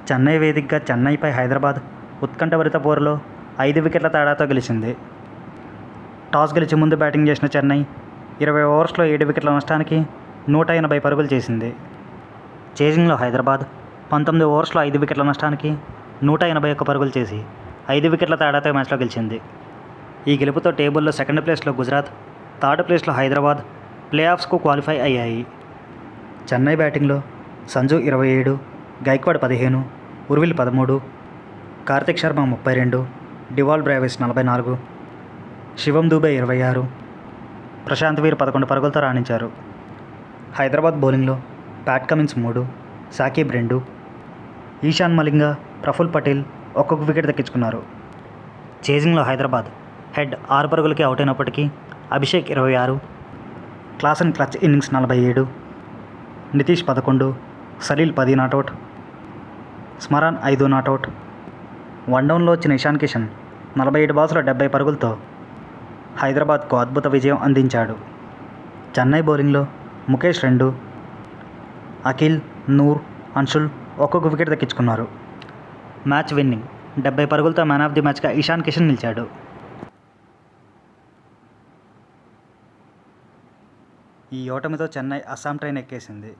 చెన్నై వేదికగా చెన్నైపై హైదరాబాద్ ఉత్కంఠభరిత పోరులో 5 వికెట్ల తేడాతో గెలిచింది. టాస్ గెలిచి ముందు బ్యాటింగ్ చేసిన చెన్నై 20 ఓవర్స్లో 7 వికెట్ల నష్టానికి 180 పరుగులు చేసింది. చేజింగ్లో హైదరాబాద్ 19 ఓవర్స్లో 5 వికెట్ల నష్టానికి 181 పరుగులు చేసి 5 వికెట్ల తేడాతో మ్యాచ్లో గెలిచింది. ఈ గెలుపుతో టేబుల్లో సెకండ్ ప్లేస్లో గుజరాత్, థర్డ్ ప్లేస్లో హైదరాబాద్ ప్లే ఆఫ్స్కు క్వాలిఫై అయ్యాయి. చెన్నై బ్యాటింగ్లో సంజు 27, గైక్వాడ్ 15, ఉర్విల్ 13, కార్తిక్ శర్మ 32, డివాల్ బ్రావిస్ 44, శివం దూబే 26, ప్రశాంత్ వీర్ 11 పరుగులతో రాణించారు. హైదరాబాద్ బౌలింగ్లో ప్యాట్ కమిన్స్ 3, సాకిబ్ 2, ఈశాన్ మలింగ, ప్రఫుల్ పటేల్ ఒక్కొక్క వికెట్ దక్కించుకున్నారు. చేజింగ్లో హైదరాబాద్ హెడ్ 6 పరుగులకి అవుట్ అయినప్పటికీ Abhishek 26, Klaasen clutch innings 47, Nitish 11, Salil 10 not out, Smaran 5 not out. వన్డౌన్లో వచ్చిన ఇషాన్ కిషన్ 47 బాల్స్లో 70 పరుగులతో హైదరాబాద్కు అద్భుత విజయం అందించాడు. చెన్నై బౌలింగ్లో ముఖేష్ 2, అఖిల్, నూర్, అన్షుల్ ఒక్కొక్క వికెట్ దక్కించుకున్నారు. మ్యాచ్ విన్నింగ్ 70 పరుగులతో మ్యాన్ ఆఫ్ ది మ్యాచ్గా ఇషాన్ కిషన్ నిలిచాడు. ఈ ఓటమితో చెన్నై అస్సాం ట్రైన్ ఎక్కేసింది.